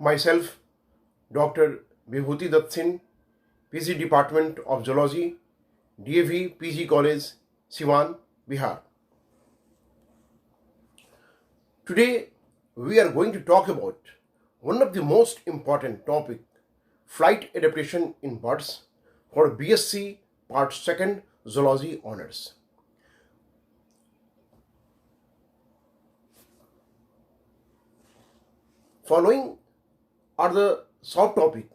Myself, Dr. Bibhuti Singh, PG Department of Zoology, D.A.V. PG College, Siwan, Bihar. Today, we are going to talk about one of the most important topic, flight adaptation in birds for BSc Part 2nd Zoology Honours. Following are the subtopic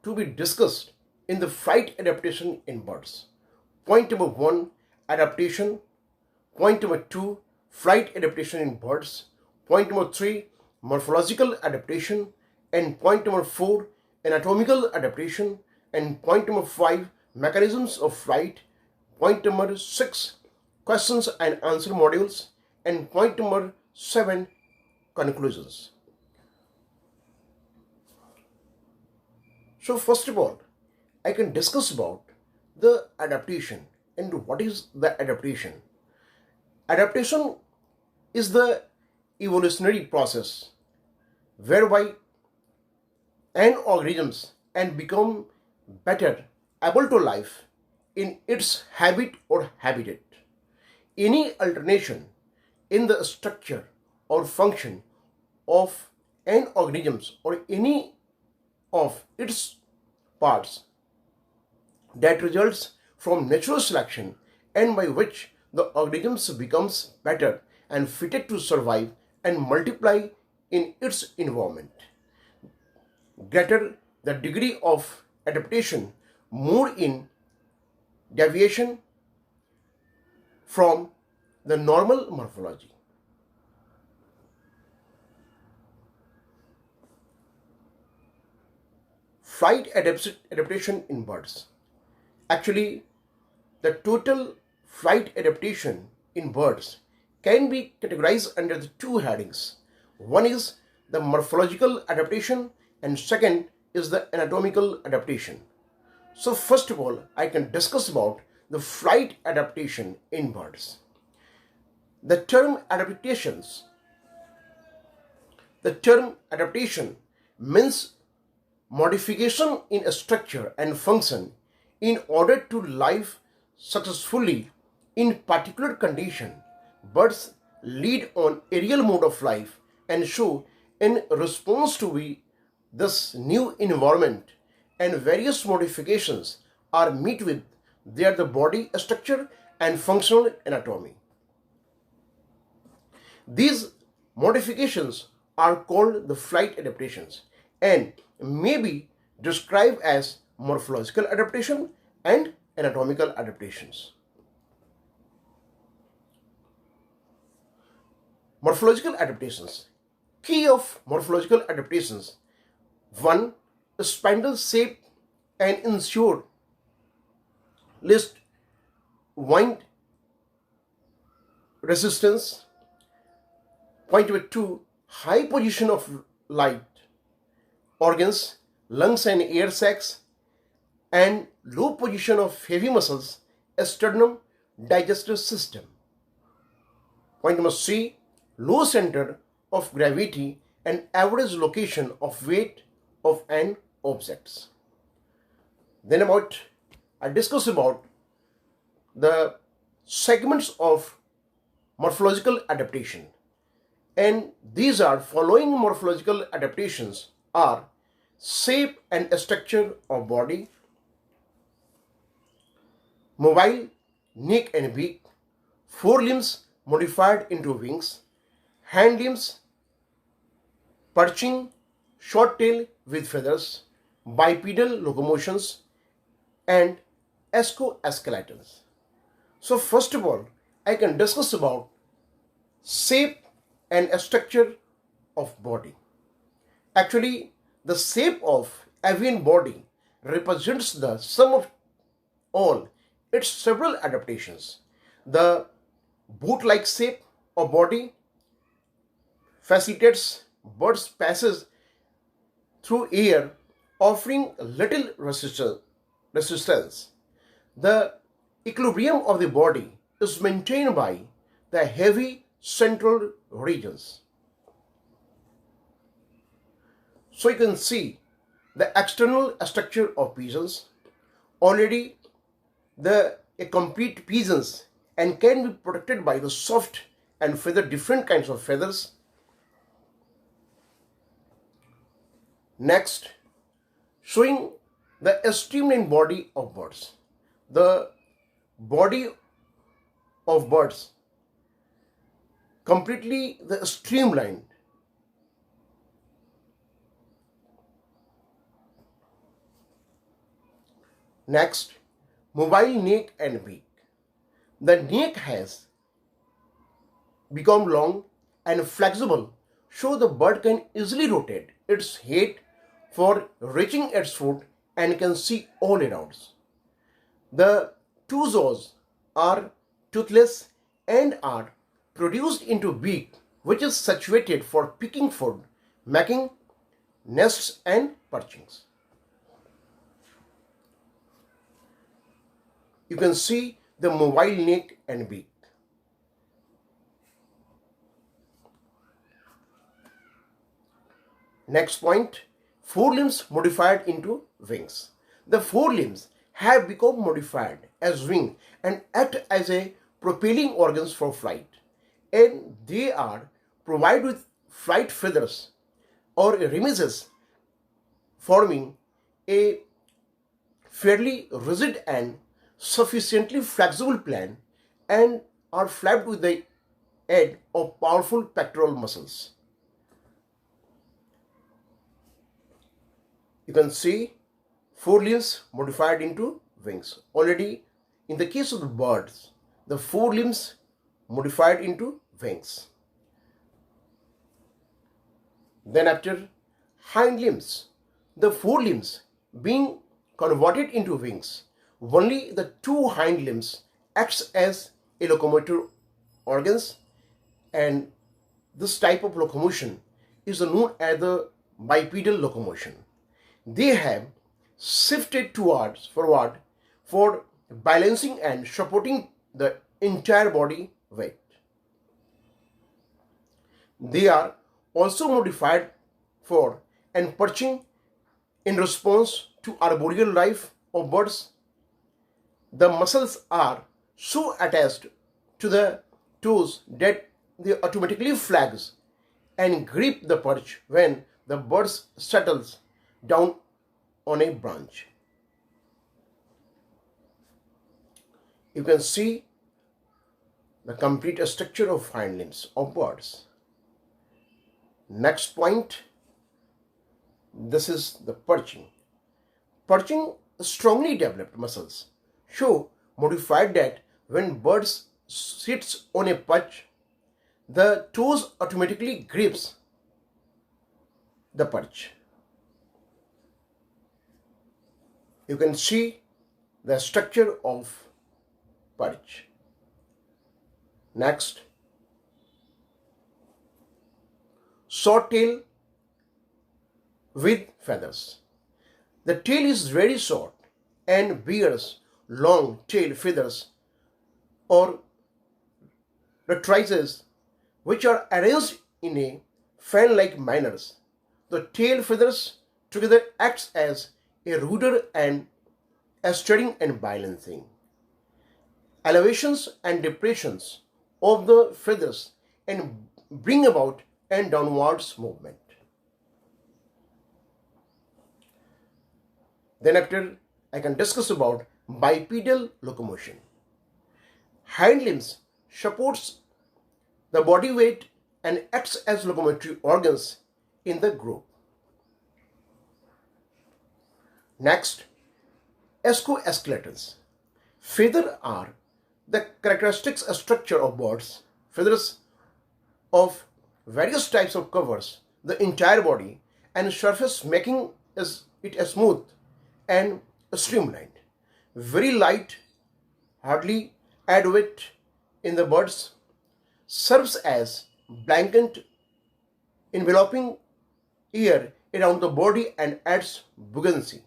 to be discussed in the flight adaptation in birds. Point number 1, adaptation. Point number 2, flight adaptation in birds. Point number 3, morphological adaptation. And point number 4, anatomical adaptation. And point number 5, mechanisms of flight. Point number 6, questions and answer modules. And point number 7, conclusions. So first of all, I can discuss about the adaptation and what is the adaptation. Adaptation is the evolutionary process whereby an organism and become better able to live in its habit or habitat. Any alteration in the structure or function of an organism or any of its parts that results from natural selection and by which the organism becomes better and fitted to survive and multiply in its environment. Greater the degree of adaptation, more in deviation from the normal morphology. Flight adaptation in birds. Actually, the total flight adaptation in birds can be categorized under the two headings. One is the morphological adaptation and second is the anatomical adaptation. So first of all, I can discuss about the flight adaptation in birds. The term adaptation means modification in a structure and function in order to live successfully in particular condition. Birds lead on aerial mode of life and show in response to this new environment and various modifications are met with their the body structure and functional anatomy. These modifications are called the flight adaptations and may be described as morphological adaptation and anatomical adaptations. Morphological adaptations. Key of morphological adaptations. 1. Spindle shape and ensure list wind resistance. Point number 2. High position of light organs, lungs and air sacs, and low position of heavy muscles, sternum, digestive system. Point number 3, low center of gravity and average location of weight of an object. Then I discuss about the segments of morphological adaptation, and these are following morphological adaptations are shape and structure of body, mobile neck and beak, forelimbs modified into wings, hand limbs perching, short tail with feathers, bipedal locomotions, and exoskeletons. So first of all, I can discuss about shape and structure of body. Actually, the shape of avian body represents the sum of all its several adaptations. The boot-like shape of body facilitates bird's passage through air, offering little resistance. The equilibrium of the body is maintained by the heavy central regions. So you can see the external structure of pigeons. Already a complete pigeons and can be protected by the soft and different kinds of feathers. Next, showing the streamlined body of birds. The body of birds completely streamlined. Next, mobile neck and beak. The neck has become long and flexible, so the bird can easily rotate its head for reaching its food and can see all around. The two jaws are toothless and are produced into beak, which is situated for picking food, making nests and perchings. You can see the mobile neck and beak. Next point, forelimbs modified into wings. The forelimbs have become modified as wings and act as a propelling organs for flight, and they are provided with flight feathers or remises, forming a fairly rigid and sufficiently flexible plan, and are flapped with the aid of powerful pectoral muscles. You can see forelimbs modified into wings. Already in the case of the birds, the forelimbs modified into wings. Then after hind limbs, the forelimbs being converted into wings, only the two hind limbs acts as a locomotor organs, and this type of locomotion is known as the bipedal locomotion. They have shifted towards forward for balancing and supporting the entire body weight. They are also modified for and perching in response to arboreal life of birds. The muscles are so attached to the toes that they automatically flags and grip the perch when the bird settles down on a branch. You can see the complete structure of hind limbs of birds. Next point, this is the perching. Perching strongly developed muscles show modified that when birds sits on a perch, the toes automatically grips the perch. You can see the structure of perch. Next, short tail with feathers. The tail is very short and bears long tail feathers or rectrices, which are arranged in a fan-like manner. The tail feathers together acts as a rudder and a steering and balancing. Elevations and depressions of the feathers and bring about and downwards movement. Then after, I can discuss about bipedal locomotion. Hind limbs supports the body weight and acts as locomotory organs in the group. Next, exoskeletons. Feathers are the characteristics structure of birds. Feathers of various types of covers the entire body and surface, making it smooth and streamlined. Very light, hardly add weight in the birds, serves as blanket enveloping ear around the body and adds buoyancy.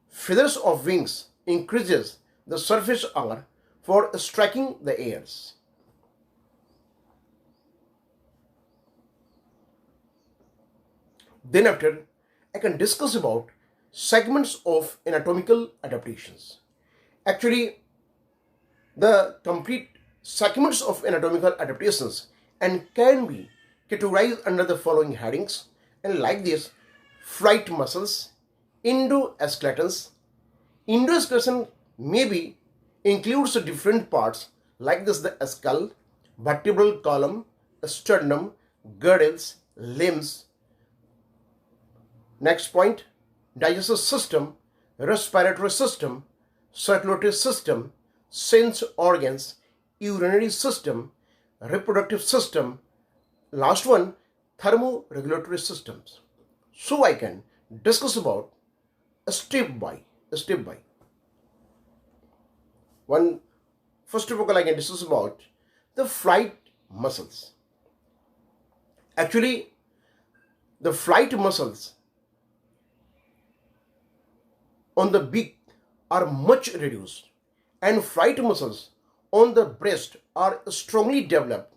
Feathers of wings increases the surface area for striking the airs. Then after, I can discuss about segments of anatomical adaptations. Actually, the complete segments of anatomical adaptations and can be categorized under the following headings, and like this: flight muscles, endoskeletons. Endoskeleton maybe includes the different parts like this: the skull, vertebral column, sternum, girdles, limbs. Next point: digestive system, respiratory system, circulatory system, sense organs, urinary system, reproductive system. Last one, thermoregulatory systems. So I can discuss about step by. One, first of all, I can discuss about the flight muscles. Actually, the flight muscles on the beak are much reduced, and flight muscles on the breast are strongly developed.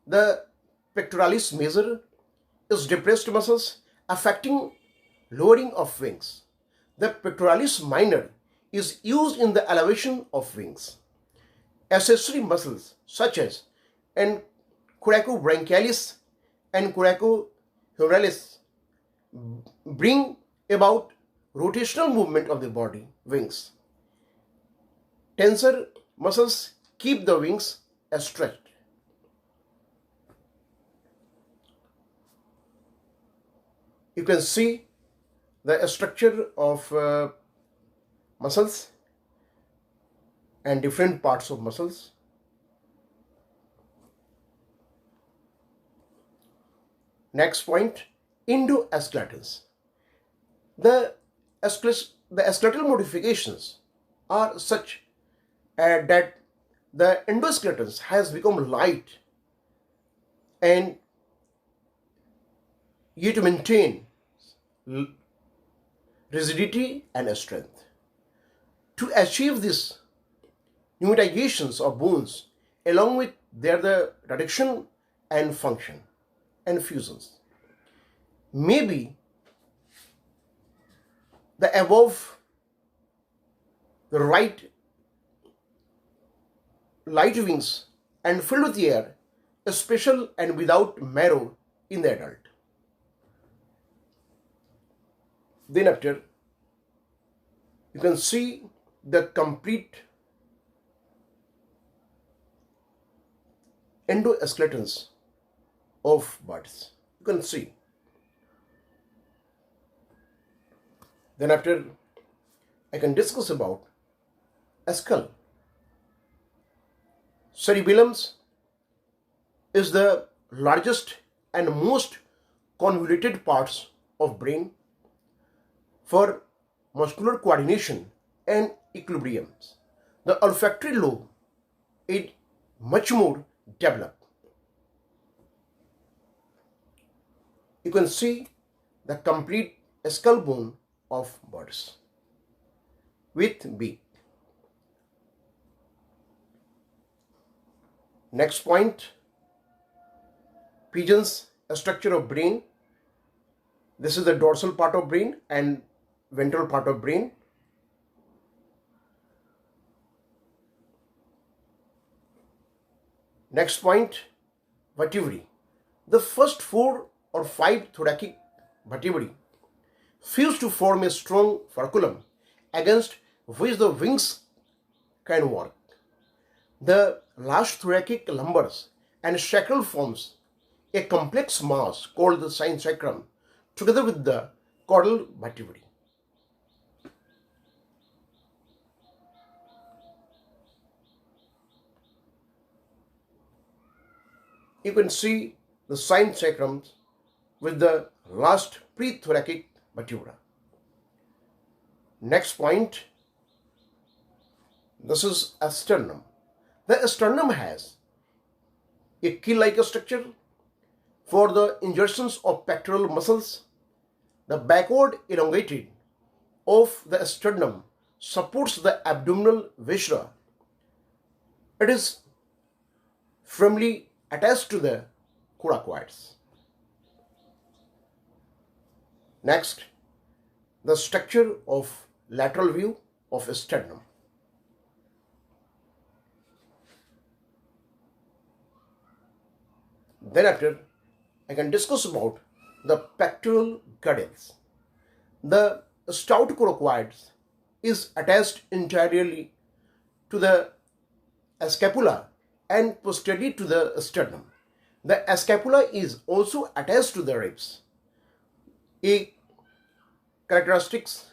The pectoralis major is depressed muscles affecting lowering of wings. The pectoralis minor is used in the elevation of wings. Accessory muscles such as coracobrachialis and coracohumerus bring about rotational movement of the body wings. Tensor muscles keep the wings stretched. You can see the structure of muscles and different parts of muscles. Next point, endoskeletons. The skeletal modifications are such that the endoskeletons has become light and yet maintain rigidity and strength. To achieve this pneumatizations of bones along with the reduction and function and fusions, maybe the above the light wings and filled with air, special and without marrow in the adult. Then after, you can see the complete endoskeletons of birds. You can see. Then after, I can discuss about a skull. Cerebellum is the largest and most convoluted parts of brain for muscular coordination and equilibrium. The olfactory lobe is much more developed. You can see the complete skull bone of birds with beak. Next point, pigeons, a structure of brain. This is the dorsal part of brain and ventral part of brain. Next point, vertebrae. The first 4 or 5 thoracic vertebrae fuse to form a strong furculum against which the wings can work. The last thoracic lumbars and sacral forms a complex mass called the sacrum together with the caudal vertebrae. You can see the sacrum with the last pre-thoracic vertebra. Next point, this is a sternum. The sternum has a keel-like structure for the insertions of pectoral muscles. The backward elongated of the sternum supports the abdominal viscera. It is firmly attached to the coracoids. Next, the structure of lateral view of a sternum. Then after, I can discuss about the pectoral girdles. The stout coracoids is attached entirely to the scapula and posteriorly to the sternum. The scapula is also attached to the ribs. A characteristics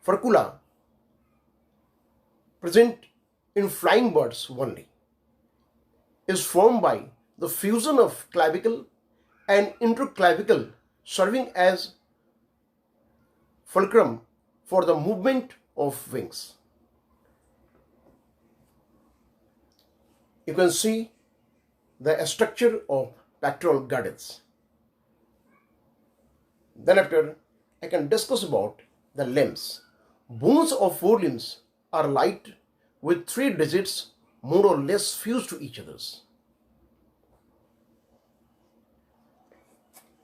furcula present in flying birds only is formed by the fusion of clavicle and interclavicle, serving as fulcrum for the movement of wings. You can see the structure of pectoral girdles. Then after, I can discuss about the limbs. Bones of forelimbs are light with 3 digits more or less fused to each other.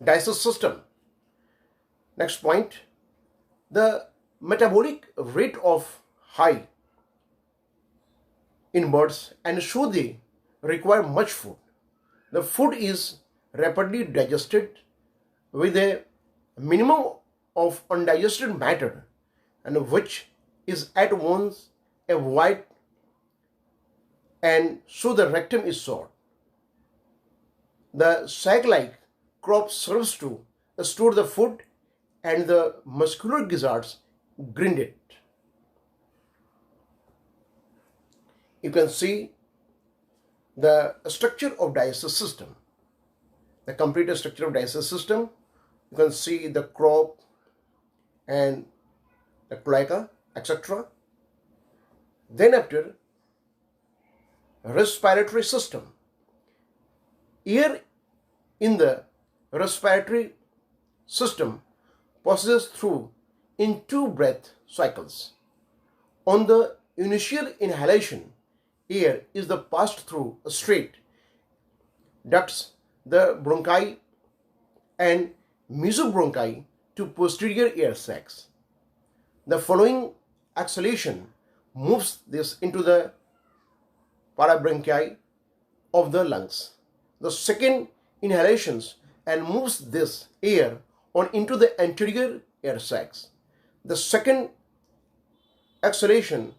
Digestive system. Next point, the metabolic rate of high in birds and show they require much food. The food is rapidly digested with a minimum of undigested matter, and which is at once avoided, and so the rectum is short. The sac-like crop serves to store the food, and the muscular gizzards grind it. You can see the structure of digestive system, the complete structure of digestive system. You can see the crop and the cloaca, etc. Then after, respiratory system. Air in the respiratory system passes through in 2 breath cycles. On the initial inhalation, air is passed through straight ducts, the bronchi and mesobronchi to posterior air sacs. The following exhalation moves this into the parabronchi of the lungs. The second inhalations and moves this air on into the anterior air sacs. The second exhalation,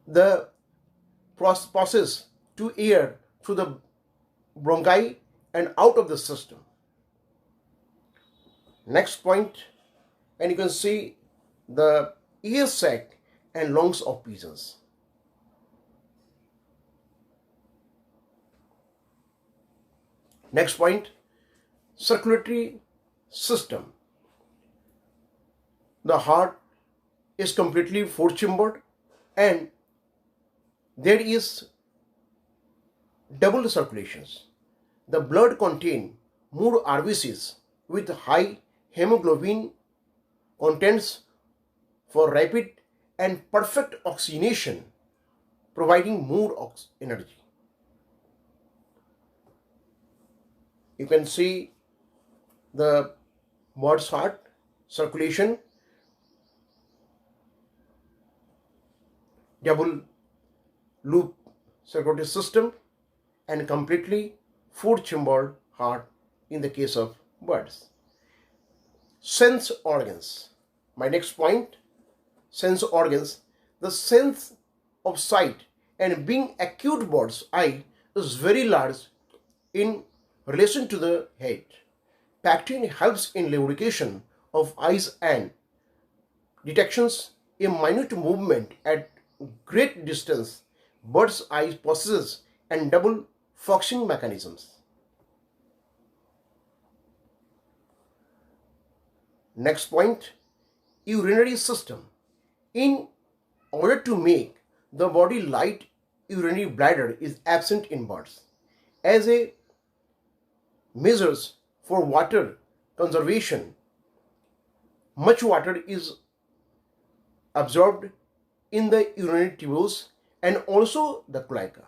the passes to air through the bronchi and out of the system. Next point, and you can see the ear sac and lungs of pigeons. Next point, circulatory system. The heart is completely 4-chambered and there is double circulations. The blood contains more RBCs with high hemoglobin contents for rapid and perfect oxygenation, providing more energy. You can see the bird's heart circulation, double loop circulatory system, and completely 4-chambered heart in the case of birds. Sense organs. My next point, sense organs. The sense of sight and being acute bird's eye is very large in relation to the head. Pectin helps in lubrication of eyes and detections a minute movement at great distance. Bird's eye possesses and double functioning mechanisms. Next point, urinary system. In order to make the body light, urinary bladder is absent in birds. As a measures for water conservation, much water is absorbed in the urinary tubules and also the cloaca.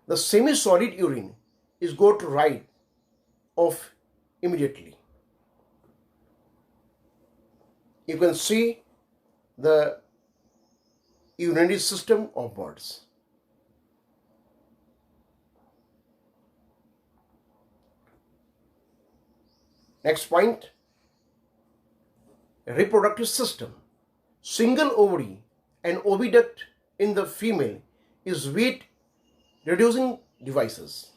The semi-solid urine is got rid of immediately. You can see the urinary system of birds. Next point, reproductive system. Single ovary and oviduct in the female is weight reducing devices.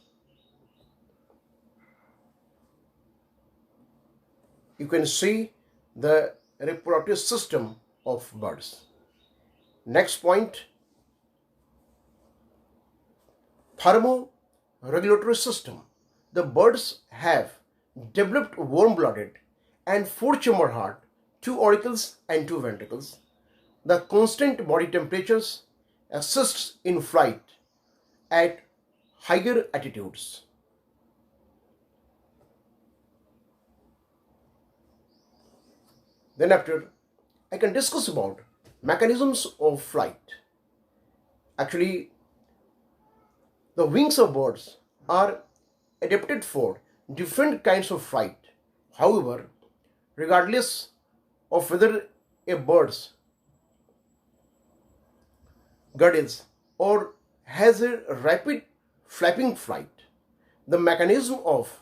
You can see the reproductive system of birds. Next point, thermoregulatory system. The birds have developed warm-blooded and four-chamber heart, two auricles and two ventricles. The constant body temperatures assists in flight at higher altitudes. Then after, I can discuss about mechanisms of flight. Actually, the wings of birds are adapted for different kinds of flight. However, regardless of whether a bird's girdles or has a rapid flapping flight, the mechanism of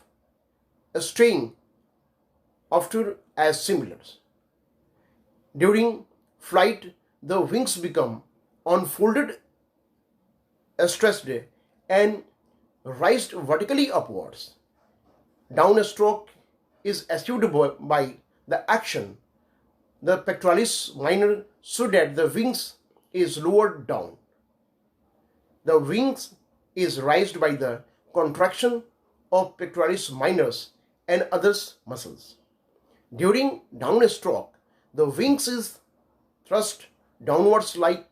staying often as similar. During flight, the wings become unfolded, stressed, and raised vertically upwards. Downstroke is achieved by the action the pectoralis minor so that the wings is lowered down. The wings is raised by the contraction of pectoralis minors and others muscles. During downstroke, the wings is thrust downwards like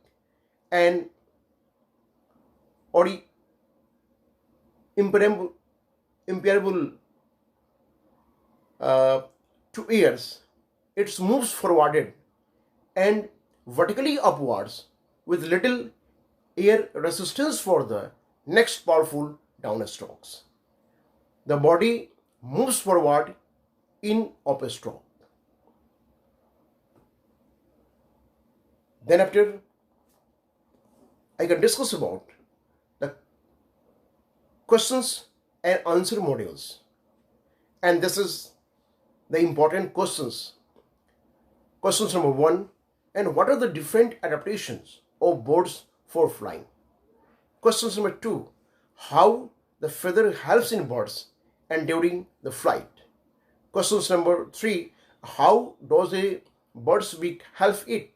an imperable to ears. It moves forwarded and vertically upwards with little air resistance for the next powerful downstrokes. The body moves forward in upstroke. Then after, I can discuss about the questions and answer modules. And this is the important questions. Questions number 1. And what are the different adaptations of birds for flying? Questions number 2. How the feather helps in birds and during the flight. Questions number 3. How does a bird's beak help it?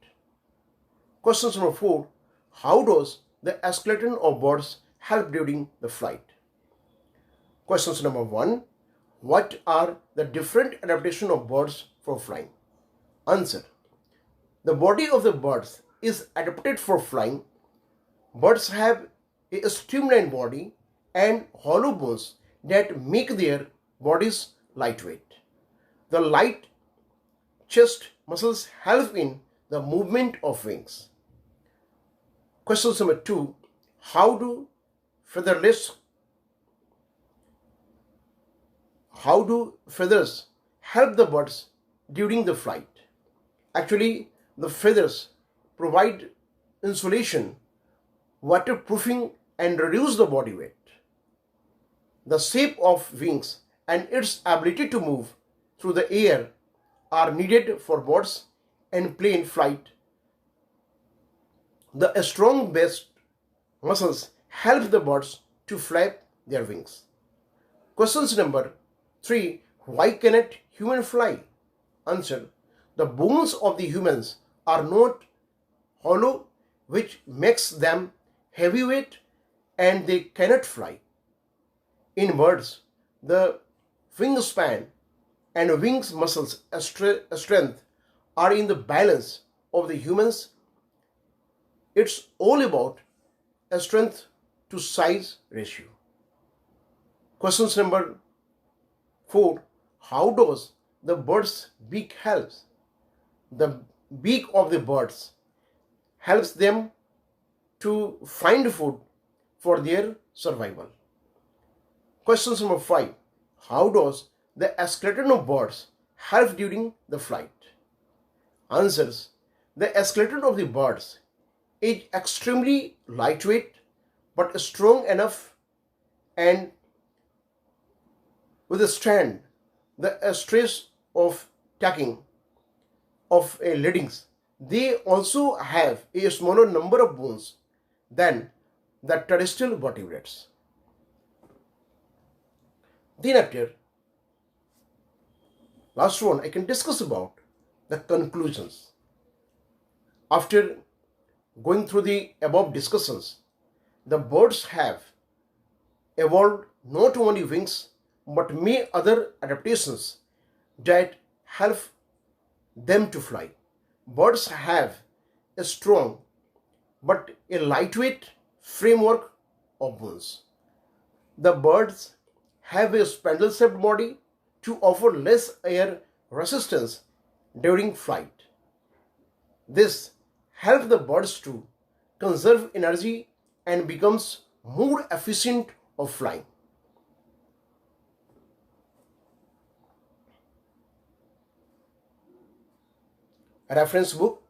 Questions number 4. How does the skeleton of birds help during the flight? Questions number 1. What are the different adaptations of birds for flying? Answer. The body of the birds is adapted for flying. Birds have a streamlined body and hollow bones that make their bodies lightweight. The light chest muscles help in the movement of wings. Question number 2. How do feathers help the birds during the flight? Actually, the feathers provide insulation, waterproofing, and reduce the body weight. The shape of wings and its ability to move through the air are needed for birds in plane flight. The strong breast muscles help the birds to flap their wings. Questions number 3. Why cannot humans fly? Answer. The bones of the humans are not hollow, which makes them heavyweight, and they cannot fly. In birds, the wingspan and wings muscles strength are in the balance of the humans. It's all about a strength to size ratio. Questions number 4. How does the bird's beak help? The beak of the birds helps them to find food for their survival. Questions number 5. How does the skeleton of birds help during the flight? answers, the skeleton of the birds is extremely lightweight but strong enough and withstand the stress of tacking of leadings. They also have a smaller number of bones than the terrestrial vertebrates. Then after last one, I can discuss about the conclusions. After going through the above discussions, the birds have evolved not only wings but many other adaptations that help them to fly. Birds have a strong but a lightweight framework of bones. The birds have a spindle-shaped body to offer less air resistance during flight. This helps the birds to conserve energy and becomes more efficient of flying. A reference book